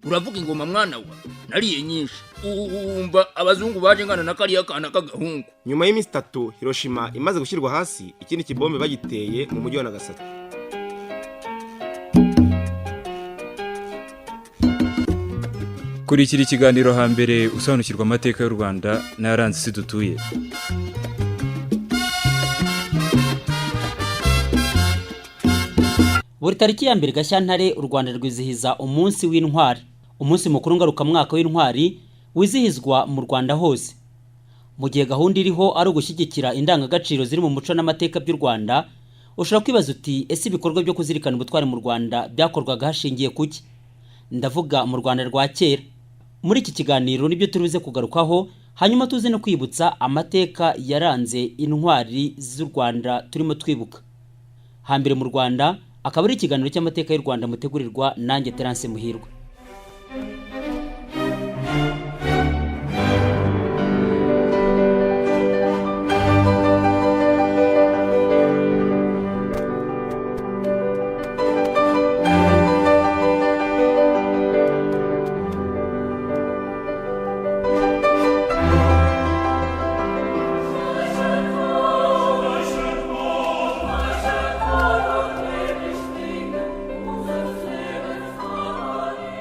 uravuga ingoma mwana wa nariye nyinshi umva abazungu baje ngana na kariya kana kagahungu. Nyuma y'iminsi 3 Hiroshima imaze gushyirwa hasi, ikindi kibombe bagiteye mu mujyi wa Nagasaki. Kurikira ikiganiro hambere usobanukirwa amateka y'u Rwanda n'ayaranze isi dutuye. Buri tariki ya 2 Gashyantare u Rwanda rwizihiza umunsi w'intwari, umunsi mukuru ngarukamwaka w'intwari wizihizwa mu Rwanda hose. Mu gihe gahunda iriho ari ugushyigikira indangagaciro ziri mu muco n'amateka by'u Rwanda, ushobora kwibaza uti ese ibikorwa byo kuzirikana ubutwari mu Rwanda byakorwaga hashingiye kuki? Ndavuga mu Rwanda rwa kera. Muri iki kiganiro nibyo turuze kugarukaho, hanyuma tuze no kwibutsa amateka yaranze intwari z'u Rwanda turimo twibuka. Hambere mu Rwanda akaba ari ikiganiro cy'amateka y'u Rwanda mutegurirwa nanjye Terence Muhirwa.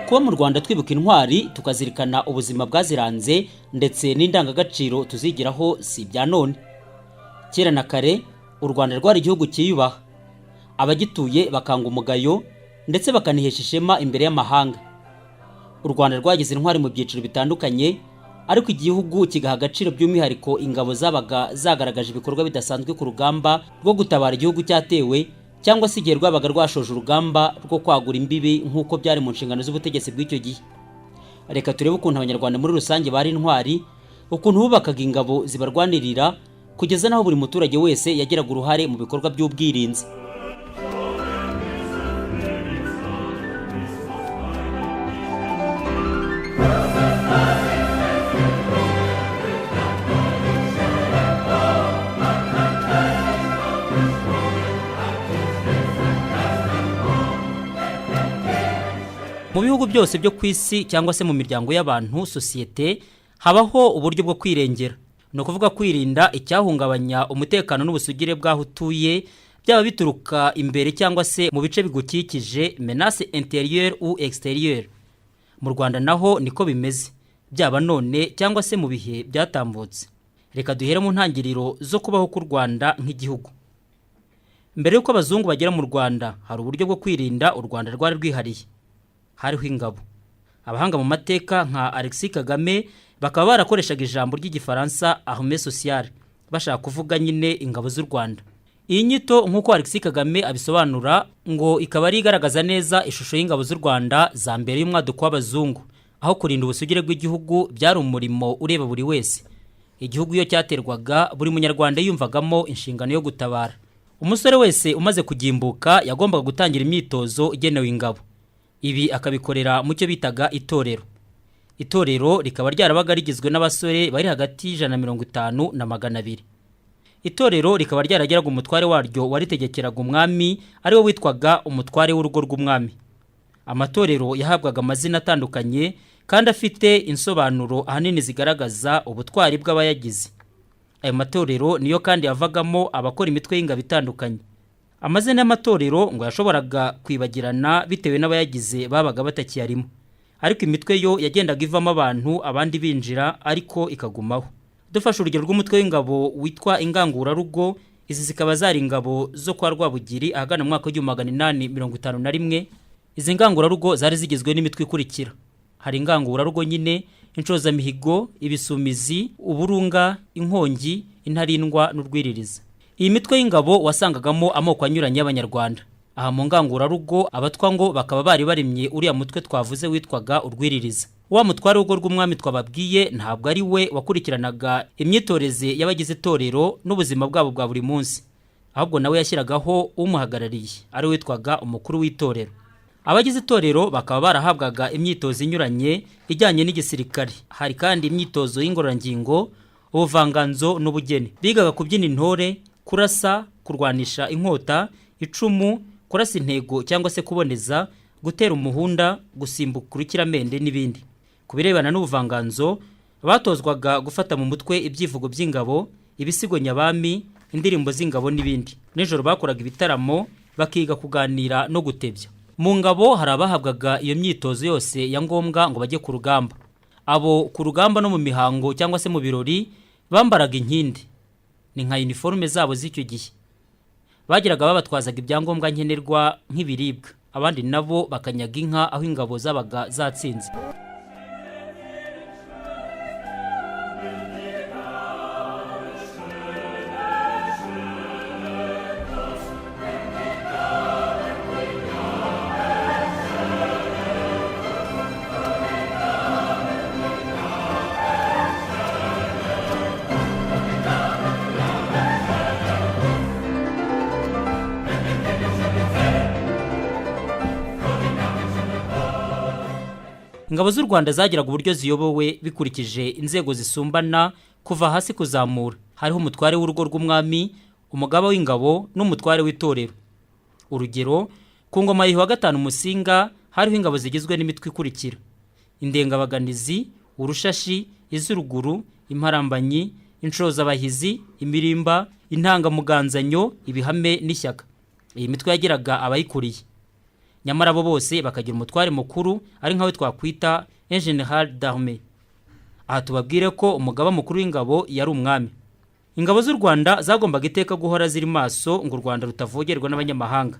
Kuba mu Rwanda twibuka intwari tukazirikana ubuzima bwaziranze ndetse n'indangagaciro tuzigiraho si bya none. Kera na kare u Rwanda rwari igihugu cyiyubaha, abagituye bakanga umugayo ndetse bakanihesha ishema imbere y'amahanga. U Rwanda rwagize intwari mu byiciro bitandukanye, ariko igihugu kigaha agaciro by'umwihariko ingabo zabaga zagaragaje ibikorwa bidasanzwe ku rugamba rwo gutabara igihugu cyatewe, cyangwa se igihe rwabaga rwashoje urugamba rwo kwagura imbibi nk'uko byari mu nshingano z'ubutegetsi bw'icyo gihe. Reka turebe ukuntu abanyarwanda muri rusange bari intwari, ukuntu bubakaga ingabo zibarwanirira kugeza naho buri muturage wese yagiraga uruhare mu bikorwa by'ubwirinzi. Mu bihugu byose byo ku isi cyangwa se mu miryango y'abantu societe habaho uburyo bwo kwirengera, no kuvuga kwirinda icyahungabanya umutekano n'ubusugire bw'aho utuye, byaba bituruka imbere cyangwa se mu bice bigukikije, menace intérieure ou extérieure. Mu Rwanda naho niko bimeze, byaba none cyangwa se mu bihe byatambutse. Reka duhere mu ntangiriro zo kubaho ku Rwanda nk'igihugu. Mbere yuko abazungu bagera mu Rwanda, hari uburyo bwo kwirinda u Rwanda rwari rwihariye. Hariho ingabo. Abahanga mu mateka nka Alexis Kagame bakaba barakoreshaga ijambo ry'igifaransa armée sociale, bashaka kuvuga nyine ingabo z'u Rwanda. Iyi nyito nk'uko Alexis Kagame abisobanura ngo ikaba ari igaragaza neza ishusho y'ingabo z'u Rwanda za mbere y'umwaduko w'abazungu, aho kurinda ubusugire bw'igihugu byari umurimo ureba buri wese. Igihugu iyo cyaterwaga buri munyarwanda yumvagamo inshingano yo gutabara. Umusore wese umaze kugimbuka yagombaga gutangira imyitozo igenewe ingabo. Ibi akabikorera mu cyo bitaga itorero. Itorero rikaba ryarabaga rigizwe n'abasore bari hagati y'150 na 200. Itorero rikaba ryarageraga umutware waryo waritegekeraga umwami, ari we witwaga umutware w'urugo rw'umwami. Amatorero yahabwaga amazina atandukanye kandi afite insobanuro ahanini zigaragaza ubutwari bw'abayagize. Ayo matorero niyo kandi yavagamo abakora imitwe y'ingabo itandukanye. Amazina y'amatorero ngo yashoboraga kwibagirana bitewe n'abayagize babaga batakiyarimo, ariko imitwe yo yagendaga ivamo abantu abandi binjira ariko ikagumaho. Dufashe urugero rw'umutwe w'ingabo witwa ingangurarugo, izi zikaba zari ingabo zo kwa Rwabugiri ahagana mu mwaka w'1851. Izi ngangurarugo zari zigizwe n'imitwe ikurikira: hari ingangurarugo nyine, inshozamihigo, ibisumizi, uburunga, inkongi, intarindwa n'urwiririza. Iyi mitwe y'ingabo wasangagamo amoko anyuranye y'abanyarwanda. Aha mu ngangurarugo abatwa ngo bakaba bari barimye uriya mutwe twavuze witwaga urwiririza. Wa mutware w'urugo rw'umwami twababwiye ntabwo ari we wakurikiranaga imyitoreze y'abagize itorero n'ubuzima bwabo bwa buri munsi, ahubwo nawe yashyiragaho umuhagarariye ari witwaga umukuru w'itorero. Abagize itorero bakaba barahabwaga imyitozo inyuranye ijyanye n'igisirikare. Hari kandi imyitozo y'ingororangingo, ubuvanganzo n'ubugeni. Bigaga kubyina intore, kurasa, kurwanisha inkota, icumu, kurasa intego cyangwa se kuboneza, gutera umuhunda, gusimbuka urukiramende n'ibindi. Ku birebana n'ubuvanganzo, batozwaga gufata mu mutwe ibyivugo by'ingabo, ibisigo nyabami, indirimbo z'ingabo n'ibindi. Nijoro bakoraga ibitaramo, bakiga kuganira no gutebya. Mu ngabo hari abahabwaga iyo myitozo yose ya ngombwa ngo bajye ku rugamba. Abo ku rugamba no mu mihango cyangwa se mu birori bambaraga inkindi. Ni nka uniforme zabo z'icyo gihe. Bagiraga babatwazaga ibyangombwa nkenerwa nk'ibiribwa. Abandi nabo bakanyaga inka aho ingabo zabaga zatsinze. Ingabo z'u Rwanda zagiraga uburyo ziyobowe bikurikije inzego zisumbana kuva hasi kuzamura. Hariho umutware w'urugo rw'umwami, umugaba w'ingabo n'umutware w'itorero. Urugero, ku ngoma y'Iwa gatanu Musinga hariho ingabo zigizwe n'imitwe ikurikira: indengabaganizi, urushashi, iz'uruguru, imparambanyi, inshozabahizi, imirimba, intangamuganzanyo, ibihame n'ishyaka. Iyi mitwe yagiraga abayikuriye. Nyamara abo bose bakagira umutware mukuru ari nkawe twakwita un général d'armée. Aha tubabwire ko umugaba mukuru w'ingabo yari umwami. Ingabo z'u Rwanda zagombaga iteka guhora ziri maso ngo u Rwanda rutavogerwa n'abanyamahanga.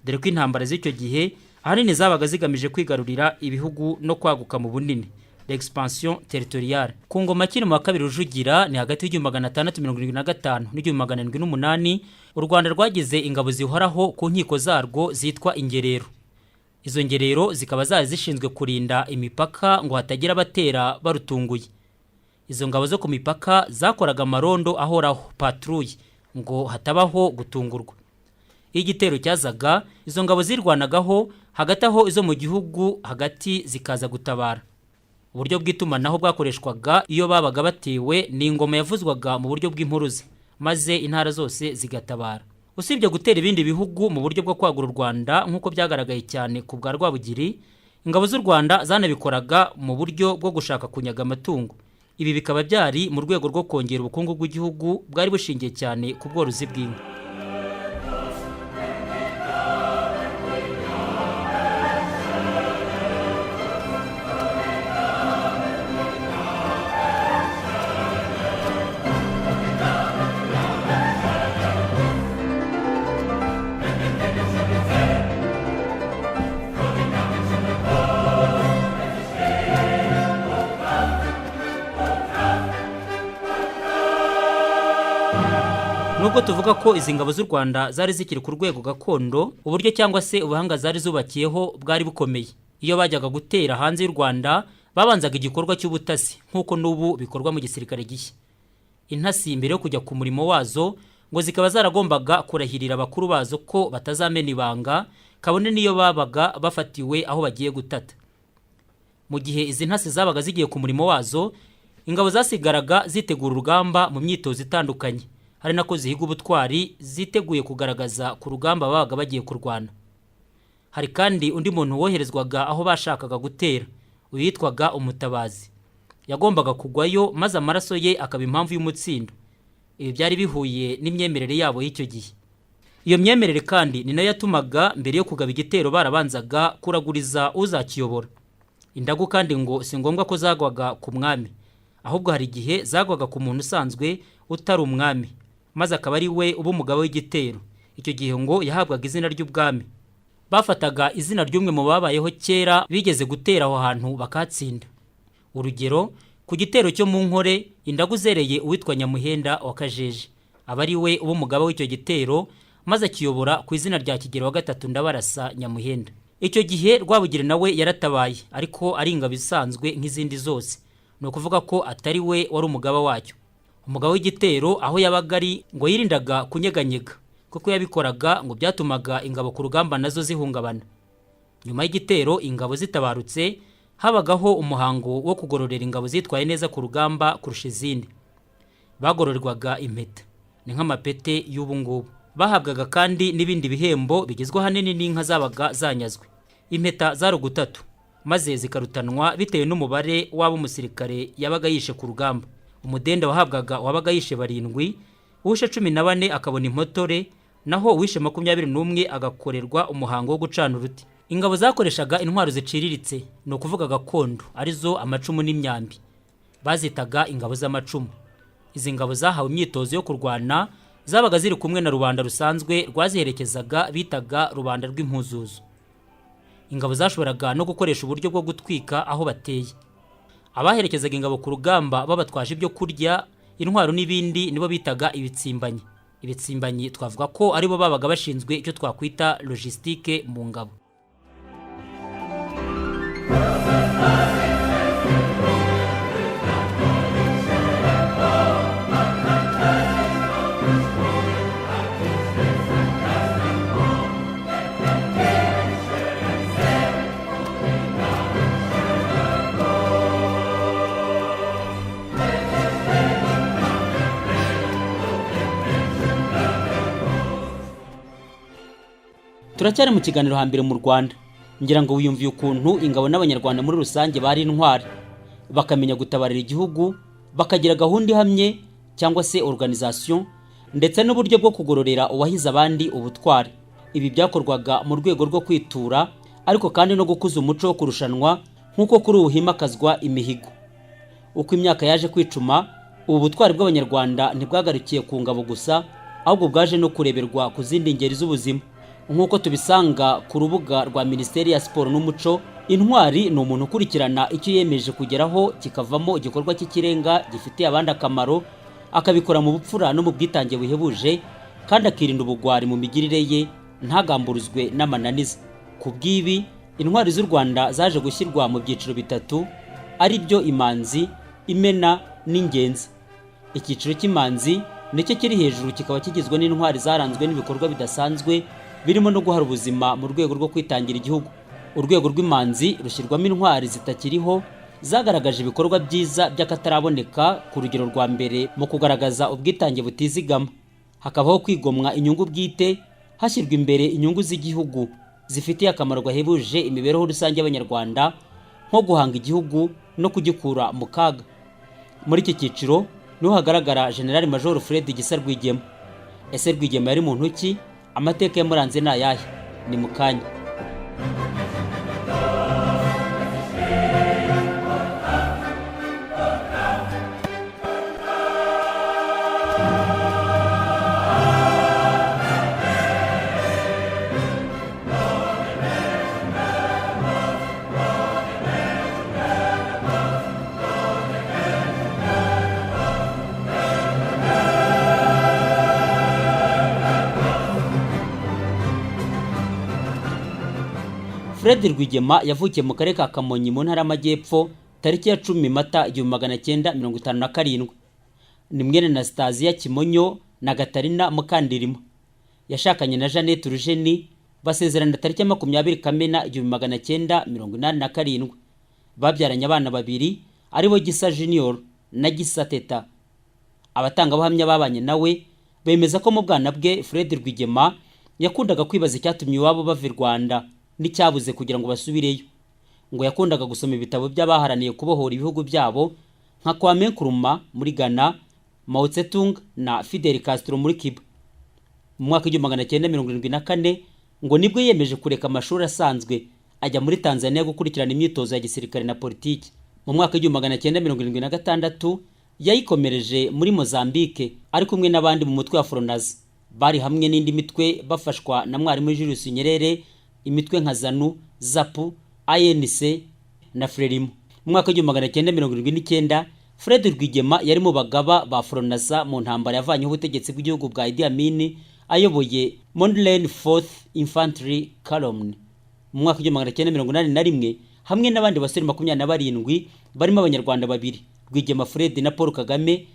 Dore ko intambara z'icyo gihe ahanini zabaga zigamije kwigarurira ibihugu no kwaguka mu bunini, l'expansion territoriale. Ku ngoma kiri mu wa kabiri Rujugira ni hagati y'1675 n'1708 u Rwanda rwagize ingabo zihoraho ku nkiko zarwo zitwa ingerero. Izo ngerero zikaba zari zishinzwe kurinda imipaka ngo hatagira abatera barutunguye. Izo ngabo zo ku mipaka zakoraga amarondo ahoraho, patrouille, ngo hatabaho gutungurwa. Igitero cyazaga, izo ngabo zirwanagaho, hagati aho izo mu gihugu hagati zikaza gutabara. Uburyo bw'itumanaho bwakoreshwaga iyo babaga batewe ni ingoma yavuzwaga mu buryo bw'impuruza, maze intara zose zigatabara. Usibye gutera ibindi bihugu mu buryo bwo kwagura u Rwanda nk'uko byagaragaye cyane ku bwa Rwabugiri, ingabo z'u Rwanda zanabikoraga mu buryo bwo gushaka kunyaga amatungo. Ibi bikaba byari mu rwego rwo kongera ubukungu bw'igihugu bwari bushingiye cyane ku bworozi bw'inka. Nubwo tuvuga ko izi ngabo z'u Rwanda zari zikiri ku rwego gakondo, uburyo cyangwa se ubuhanga zari zubakiyeho bwari bukomeye. Iyo bajyaga gutera hanze y'u Rwanda, babanzaga igikorwa cy'ubutasi nk'uko n'ubu bikorwa mu gisirikare gishya. Intasi mbere yo kujya ku murimo wazo ngo zikaba zaragombaga kurahirira abakuru bazo ko batazamena ibanga, kabone niyo babaga bafatiwe aho bagiye gutata. Mu gihe izi ntasi zabaga zigiye ku murimo wazo, ingabo zasigaraga zitegura urugamba mu myitozo itandukanye. Hari nako zihiga ubutwari ziteguye kugaragaza ku rugamba babaga bagiye kurwana. Hari kandi undi muntu woherezwaga aho bashakaga gutera, uyitwaga umutabazi. Yagombaga kugwayo maze amaraso ye akaba impamvu y'umutsindo. Ibi byari bihuye n'imyemerere yabo y'icyo gihe. Iyo myemerere kandi ni nayo yatumaga mbere yo kugaba igitero barabanzaga kuraguriza uzakiyobora. Indagu kandi ngo si ngombwa ko zagwaga ku mwami, ahubwo hari igihe zagwaga ku muntu usanzwe utari umwami, maze akaba ari we uba umugabo w'igitero. Icyo gihe ngo yahabwaga izina ry'ubwami. Bafataga izina ry'umwe mu babayeho kera bigeze gutera aho hantu bakatsinda. Urugero, ku gitero cyo mu Nkore, indagu zereye uwitwa Nyamuhenda wa Kajeje, aba ari we uba umugabo w'icyo gitero, maze akiyobora ku izina rya Kigeli wa gatatu Ndabarasa Nyamuhenda. Icyo gihe Rwabugiri nawe yaratabaye, ariko ari ingabo isanzwe nk'izindi zose. Ni ukuvuga ko atari we wari umugaba wacyo. Umugabo w'igitero aho yabaga ari ngo yirindaga kunyeganyega, kuko yabikoraga ngo byatumaga ingabo ku rugamba nazo zihungabana. Nyuma y'igitero ingabo zitabarutse, habagaho umuhango wo kugororera ingabo zitwaye neza ku rugamba kurusha izindi. Bagororerwaga impeta, ni nk'amapete y'ubu ngubu. Bahabwaga kandi n'ibindi bihembo bigizwe hanini n'inka zabaga zanyazwe. impeta zari ugutatu maze zikarutanwa bitewe n'umubare w'abo umusirikare yabaga yishe ku rugamba. Umudende wahabwaga wabaga yishe 7, uwishe 14 akabona impotore, naho uwishe 21 agakorerwa umuhango wo gucana uruti. Ingabo zakoreshaga intwaro ziciriritse, no kuvuga gakondo, arizo amacumu n'imyambi. Bazitaga ingabo z'amacumu. Izi ngabo zahawe imyitozo yo kurwana, zabaga ziri kumwe na rubanda rusanzwe rwaziherekezaga bitaga rubanda rw'impuzuzo. Ingabo zashoboraga no gukoresha uburyo bwo gutwika aho bateye. Abaherekezaga ingabo ku rugamba babatwaje ibyo kurya, intwaro n'ibindi nibo bitaga ibitsimbanyi. Ibitsimbanyi twavuga ko aribo babaga bashinzwe icyo twakwita logistique mu ngabo. Turacyari mu kiganiro hambere mu Rwanda. Ngira ngo wiyumviye ukuntu ingabo n'abanyarwanda muri rusange bari intwari, bakamenya gutabarira igihugu, bakagira gahunda ihamye cyangwa se organisation, ndetse n'uburyo bwo kugororera uwahize abandi ubutwari. Ibi byakorwaga mu rwego rwo kwitura, ariko kandi no gukuza umuco wo kurushanwa nk'uko kuri uhimakazwa imihigo. Uko imyaka yaje kwicuma, ubu butwari bw'abanyarwanda ntibwagarukiye ku ngabo gusa, ahubwo bwaje no kureberwa ku zindi ngeri z'ubuzima. Nk'uko tubisanga ku rubuga rwa Minisiteri ya Siporo n'Umuco, intwari ni umuntu ukurikirana icyo yemeje kugeraho kikavamo igikorwa cy'ikirenga gifitiye abandi akamaro, akabikora mu bupfura no mu bwitange buhebuje, kandi akirinda ubugwari mu migirire ye, ntagamburuzwe n'amananiza. Ku bw'ibi, intwari z'u Rwanda zaje gushyirwa mu byiciro bitatu, ari byo imanzi, imena n'ingenzi. Icyiciro cy'imanzi nicyo kiri hejuru, kikaba kigizwe n'intwari zaranzwe n'ibikorwa bidasanzwe birimo no guhara ubuzima mu rwego rwo kwitangira igihugu. Urwego rw'imanzi rushyirwamo intwari zitakiriho zagaragaje ibikorwa byiza by'akataraboneka ku rugero rwa mbere mu kugaragaza ubwitange butizigama. Hakabaho kwigomwa inyungu bwite, hashyirwa imbere inyungu z'igihugu zifitiye akamaro gahebuje imibereho rusange y'abanyarwanda, nko guhanga igihugu no kugikura mu kaga. Muri iki cyiciro niho hagaragara General Major Fred Gisa Rwigema. Ese Rwigema yari muntu ki? Amateka yamuranze ni ayahe? Ni mu kanya. Fred Rwigema yavukiye mu karere ka Kamonyi mu ntara y'Amajyepfo tariki ya 10 Mata 1957. Ni mwene na Stasia Kimonyo na Gatarina Mukandirima. Yashakanye na Jeannette Rugeni, basezerana tariki ya 20 Kamena 1987. Babyaranye abana babiri, aribo Gisa Junior na Gisa Teta. Abatanga buhamya babanye nawe bemeza ko mu bwana bwe Fred Rwigema yakundaga kwibaza icyatumye iwabo bava i Rwanda n'icyabuze kugira ngo basubireyo. Ngo yakundaga gusoma ibitabo by'abaharaniye kubohora ibihugu byabo nka Kwame Nkrumah muri Ghana, Mao Tse-tung na Fidel Castro muri Cuba. Mu mwaka wa 1974 ngo nibwo yemeje kureka amashuri asanzwe ajya muri Tanzania gukurikirana imyitozo ya gisirikare na politiki. Mu mwaka wa 1976 yayikomereje muri Mozambique ari kumwe n'abandi mu mutwe wa Fronazi. Bari hamwe n'indi mitwe bafashwa na mwarimu Julius Nyerere, imitwe nka ZANU, ZAPU, ANC na FRELIMO. Mu mwaka wa 1979 Fred Rwigema yari mu bagaba ba Fronaza mu ntambara yavanyeho ubutegetsi bw'igihugu bwa Idi Amin, ayoboye Mondlane 4th Infantry Column. Mu mwaka wa 1981 hamwe n'abandi basore 27 barimo abanyarwanda babiri, Rwigema Fred na Paul Kagame,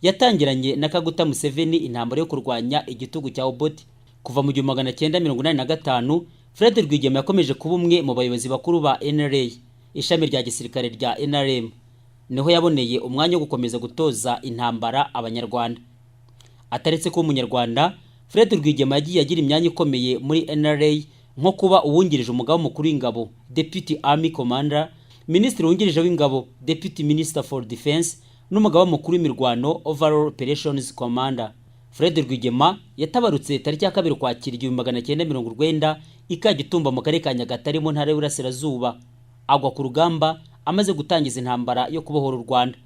yatangiranye na Kaguta Museveni intambara yo kurwanya igitugu cya Obote. Kuva mu 1985 Fred Rwigema yakomeje kuba umwe mu bayobozi bakuru ba NRA, ishami rya gisirikare rya NRM. Niho yaboneye umwanya wo gukomeza gutoza intambara abanyarwanda. Ataretse ko umunyarwanda, Fred Rwigema yagiye agira imyanya ikomeye muri NRA nko kuba uwungirije umugaba mukuru w'ingabo Deputy Army Commander, Minisitiri wungirije w'ingabo Deputy Minister for Defense n'umugaba mukuru w'imirwano Overall Operations Commander. Fred Rwigema yatabarutse tariki ya 2 Ukwakira 1990 Ikagitumba mu karere ka Nyagatare mu ntara y'Uburasirazuba, agwa ku rugamba amaze gutangiza intambara yo kubohora u Rwanda.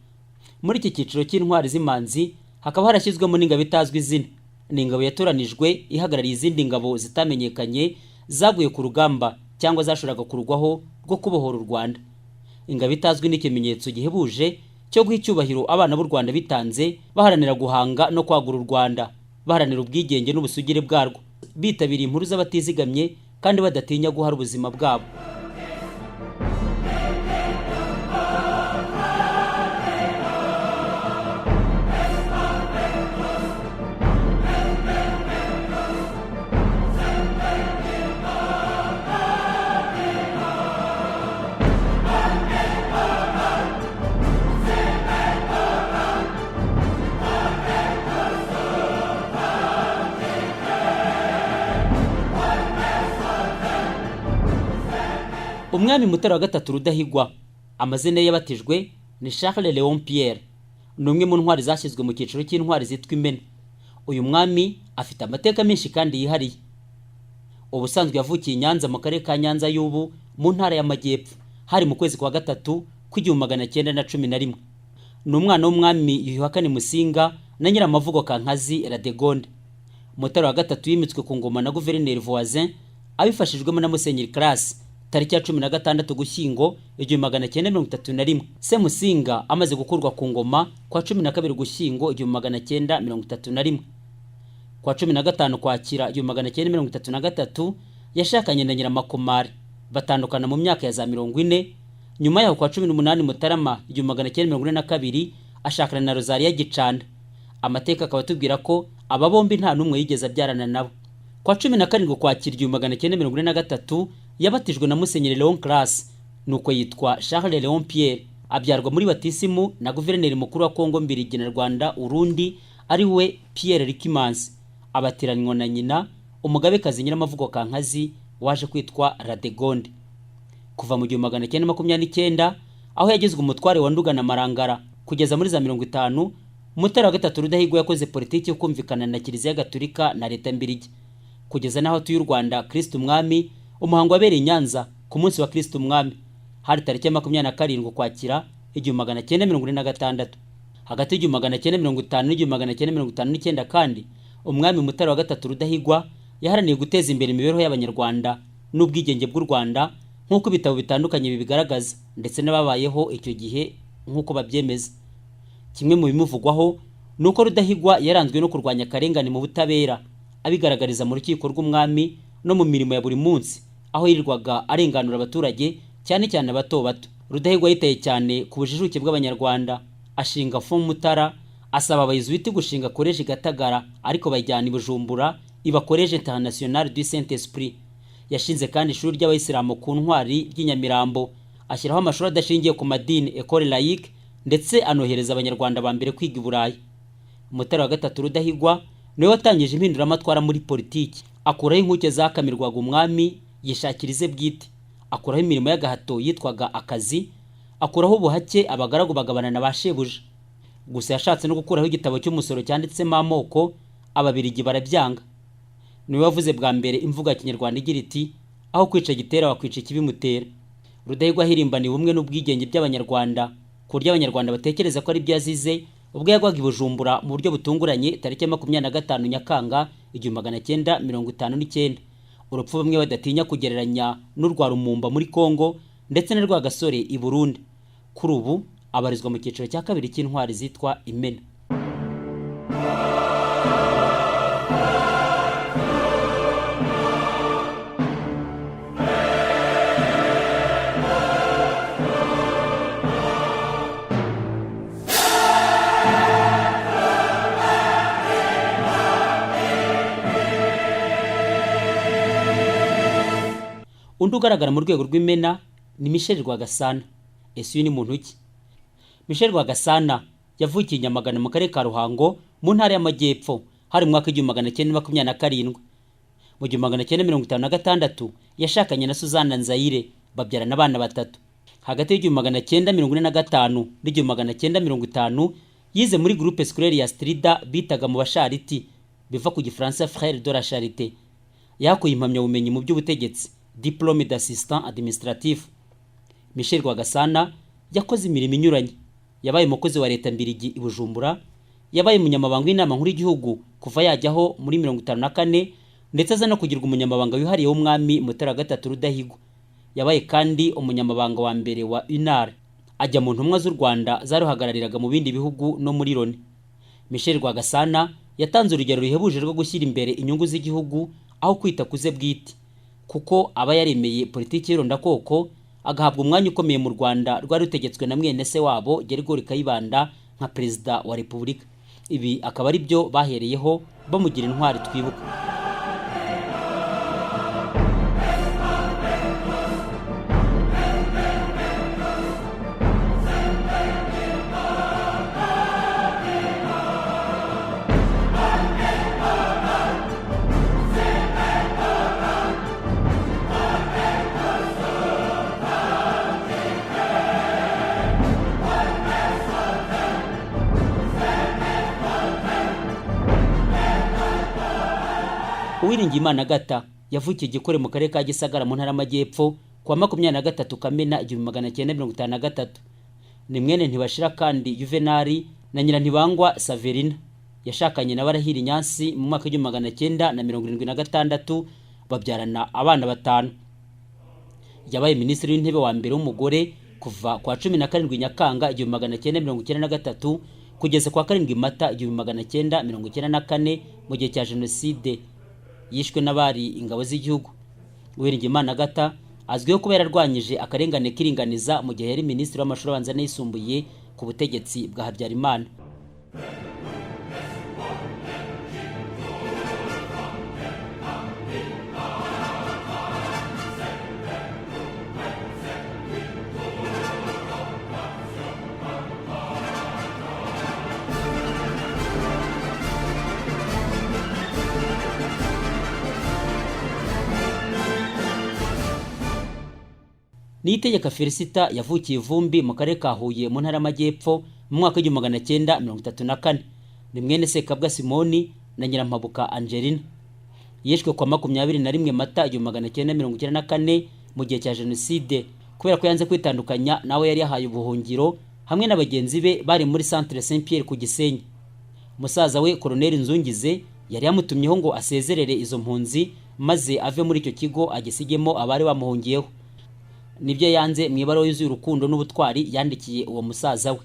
Muri iki cyiciro cy'intwari z'imanzi hakaba harashyizwemo n'ingabo itazwi izina. Ni ingabo yatoranijwe ihagarariye izindi ngabo zitamenyekanye zaguye ku rugamba cyangwa zashoraga kurugwaho rwo kubohora u Rwanda. Ingabo itazwi n'ikimenyetso gihebuje cyo guha icyubahiro abana b'u Rwanda bitanze baharanira guhanga no kwagura u Rwanda, baharanira ubwigenge n'ubusugire bwarwo, bitabiriye inkuru z'abatizigamye kandi badatinya guhara ubuzima bwabo. Umwami Mutara wa gatatu Rudahigwa amazina yabatijwe ni Charles Léon Pierre, numwe mu ntwari zashyizwe mu cyiciro cy'intwari zitwa Imena. Uyu mwami afite amateka menshi kandi yihariye. Ubusanzwe yavukiye Nyanza mu karere ka Nyanza y'ubu mu ntara y'Amajyepfo, hari mu kwezi kwa gatatu kw'igihumbi 1911. Ni umwana w'umwami Yuhi wa kane Musinga na Nyiramavugo Kankazi Radegonde. Mutara wa gatatu yimitswe ku ngoma na Guverineri Voisin abifashijwemo na Musenyeri Classe tariki ya 16 Ugushyingo 1931. Se Musinga amaze gukurwa ku ngoma kwa 12 Ugushyingo 1931. Kwa 15 Kwakira 1933 yashakanye na Nyiramakomari, batandukana mu myaka ya za 40. Nyuma yaho kwa 18 Mutarama 1942 ashakana na Rosalia Gicanda. Amateka akaba atubwira ko aba bombi nta numwe yigeze abyarana nabo. Kwa 17 Kwakira 1943 yabatijwe na Musenyeri Léon Classe, nuko yitwa Charles Léon Pierre, abyarwa muri batisimu na Guverineri mukuru wa Kongo Mbirigi na Rwanda Urundi ari we Pierre Rikimansi, abatiranywa na nyina umugabekazi Nyiramavugo Kankazi waje kwitwa Radegonde. Kuva mu 1929 aho yagizwe umutware wa Nduga na Marangara kugeza muri za 50, Mutara wa gatatu Rudahigwa yakoze politiki yo kumvikana na Kiliziya Gatolika na leta Mbirigi, kugeza naho tuyu Rwanda Kristo Umwami. Umuhango wabereye Nyanza ku munsi wa Kristo Umwami hari tariki ya 27 Ukwakira 1946. Hagati ya 1950 n' 1959 kandi umwami Mutara wa gatatu Rudahigwa yaharaniye guteza imbere imibereho y'Abanyarwanda n'ubwigenge bw'u Rwanda nk'uko ibitabo bitandukanye bibigaragaza, ndetse n'ababayeho icyo gihe nk'uko babyemeza. Kimwe mu bimuvugwaho nuko Rudahigwa yaranzwe no kurwanya akarengane mu butabera, abigaragariza mu rukiko rw'umwami no mu mirimo ya buri munsi, aho yirirwaga arenganura abaturage cyane cyane abato bato. Rudahigwa yitaye cyane ku bujijuke bw'Abanyarwanda, ashinga Fond Mutara, asaba abayezuwiti gushinga Collège Gatagara ariko bajyana i Bujumbura iba Collège International du Saint-Esprit. Yashinze kandi ishuri ry'Abayisilamu ku Ntwari ry'Inyamirambo, ashyiraho amashuri adashingiye ku madini École Laïque, ndetse anohereza Abanyarwanda ba mbere kwiga i Burayi. Mutara wa gatatu Rudahigwa niwe watangije impinduramatwara muri politiki, akuraho inkuke zakamirwaga umwami yishakira ize bwite, akuraho imirimo y'agahato yitwaga akazi, akuraho ubuhake abagaragu bagabana na bashebuja. Gusa yashatse no gukuraho igitabo cy'umusoro cyanditsemo amoko, Ababirigi barabyanga. Niwe wavuze bwa mbere imvuga ya Kinyarwanda igira iti aho kwica gitera wakwica ikibimutera. Rudahigwa hirimbaniye ubumwe n'ubwigenge by'Abanyarwanda, ku buryo Abanyarwanda batekereza ko ari byo yazize ubwo yagwaga i Bujumbura mu buryo butunguranye tariki ya 25 Nyakanga 1959. Urupfu bamwe badatinya kugereranya n'urwa Rumumba muri Kongo ndetse na rwa Gasore i Burundi. Kuri ubu abarizwa mu cyiciro cya kabiri cy'intwari zitwa Imena. Undi ugaragara mu rwego rw'Imena ni Michel Rwagasana. Ese uyu ni muntu ki? Michel Rwagasana yavukiye Nyamagana mu karere ka Ruhango mu ntara y'Amajyepfo hari mu mwaka 1927. Mu 1956 yashakanye na Suzanne Nzaire babyarana abana 3. Hagati y'1945 n'1950 yize muri groupe scolaire ya Strida bitaga mu bashariti biva ku gifaransa Frères de la Charité. Yakuye impamyabumenyi mu by'ubutegetsi diplôme d'assistant administratif. Michel Rwagasana yakoze imirimo inyuranye. Yabaye umukozi wa leta mbirigi i Bujumbura, yabaye umunyamabanga w'inama nkuru y'igihugu kuva yajyaho muri 1954 ndetse aza no kugirwa umunyamabanga wihariye w'umwami Mutara III Rudahigwa. Yabaye kandi umunyamabanga wa mbere wa UNAR, ajya mu ntumwa z'u Rwanda zaruhagarariraga mu bindi bihugu no muri Loni. Michel Rwagasana yatanze urugero ruhebuje rwo gushyira imbere inyungu z'igihugu aho kwita kuze bwite, kuko aba yaremeye politiki y'irondakoko agahabwa umwanya ukomeye mu Rwanda rwari rutegetswe na mwene se wabo Gerigori Kayibanda nka perezida wa Repubulika. Ibi akaba ari byo bahereyeho bamugira intwari twibuka. Uwiringiyimana Agata yavukiye Gikore mu karere ka Gisagara mu ntara y'Amajyepfo kwa 23 Kamena 1953. Ni mwene Ntibashira kandi Juvenali na Nyirantibangwa Saverina. Yashakanye na Barahiri Nyansi mu mwaka w'1976 babyarana abana 5. Yabaye minisitiri w'intebe wa mbere w'umugore kuva kwa 17 Nyakanga 1993 kugeza kwa 7 Mata 1994 mu gihe cya jenoside yishwe n'abari ingabo z'igihugu. Uwiringiyimana Agata azwiho kuba yararwanyije akarengane kiringaniza mu gihe yari minisitiri w'amashuri abanza n'ayisumbuye ku butegetsi bwa Habyarimana. Niyitegeka Felicita yavukiye Vumbi mu karere ka Huye mu ntara y'Amajyepfo mu mwaka w'1934. Ni mwene Sekabwa Simoni na Nyirampabuka Angelina. Yishwe kwa 21 Mata 1994 mu gihe cya jenoside kubera ko yanze kwitandukanya nawe yari yahaye ubuhungiro hamwe n'abagenzi be bari muri Centre Saint Pierre ku Gisenyi. Musaza we Colonel Nzungize yari yamutumyeho ngo asezerere izo mpunzi maze ave muri icyo kigo agisigemo abari bamuhungiyeho. Nibyo yanze mu ibaruwa yuzuye urukundo n'ubutwari yandikiye uwo musaza we.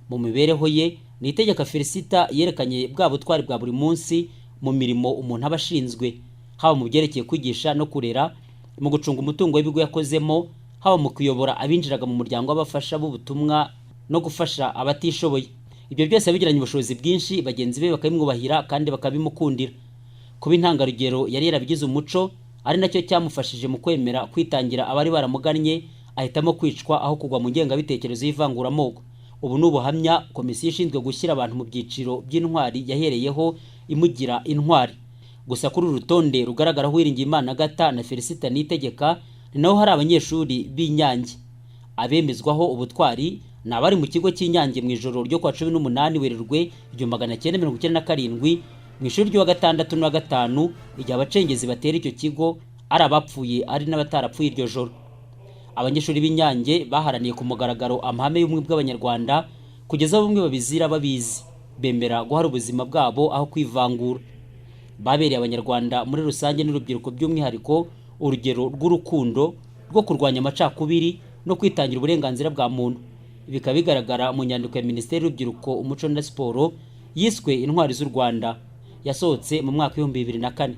Mu mibereho ye Niyitegeka Felicita yerekanye bwa butwari bwa buri munsi mu mirimo umuntu aba ashinzwe, haba mu byerekeye kwigisha no kurera, mu gucunga umutungo w'ibigo yakozemo, haba mu kuyobora abinjiraga mu muryango w'abafasha b'ubutumwa no gufasha abatishoboye. Ibyo byose bigiranye ubushobozi bwinshi, bagenzi be bakabimwubahira kandi bakabimukundira. Kuba intangarugero yari yarabigize umuco, ari nacyo cyamufashije mu kwemera kwitangira abari baramugannye, ahitamo kwicwa aho kugwa mu ngengabitekerezo y'ivanguramoko. Ubu n'ubuhamya komisiyo ishinzwe gushyira abantu mu byiciro by'intwari yahereyeho imugira intwari. Gusa kuri urutonde rugaragaraho Uwiringiyimana Agata na Felicita Niyitegeka ni naho hari abanyeshuri b'Inyange. Abemezwaho ubutwari ni abari mu kigo cy'Inyange mu ijoro ryo kwa 18 Werurwe 1997 mu ishuri ryo 6 na 5 igihe abacengezi batera icyo kigo ari abapfuye ari n'abatarapfuye iryo joro. Abanyeshuri b'Inyange baharaniye ku mugaragaro amahame y'ubumwe bw'Abanyarwanda kugeza bamwe babizira babizi, bemera guhara ubuzima bwabo aho kwivangura. Babereye Abanyarwanda muri rusange n'urubyiruko by'umwihariko urugero rw'urukundo rwo kurwanya amacakubiri no kwitangira uburenganzira bwa muntu. Bikaba bigaragara mu nyandiko ya Minisiteri y'Urubyiruko, Umuco na Siporo yiswe Intwari z'u Rwanda, yasohotse mu mwaka wa 2004.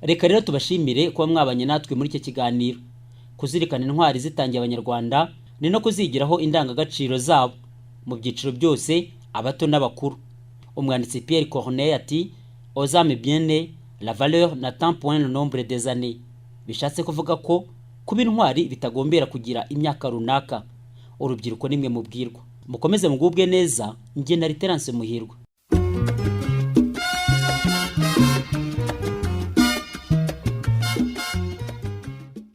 Reka rero tubashimire kuba mwabanye natwe muri iki kiganiro. Kuzirikana intwari zitangiye Abanyarwanda ni no kuzigiraho indangagaciro zabo mu byiciro byose, abato n'abakuru. Umwanditsi Pierre Corneille ati aux âmes bien nées la valeur n'atteint point le nombre des années. Bishatse kuvuga ko kuba intwari bitagombera kugira imyaka runaka. Urubyiruko nimwe mubwirwa. Mukomeze mugubwe neza, njye na Terence Muhirwa.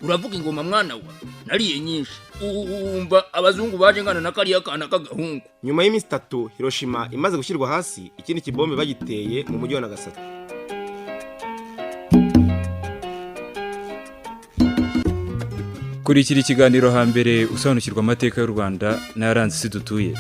Uravuga ingoma mwana wa, nariye nyinshi. Umva abazungu baje ngana na kariya kana k'agahungu. Nyuma y'iminsi 3 Hiroshima imaze gushyirwa hasi, ikindi kibombe bagiteye mu mujyi wa Nagasaki. Kurikira ikiganiro hambere usobanukirwa amateka y'u Rwanda n'ayaranze isi dutuye.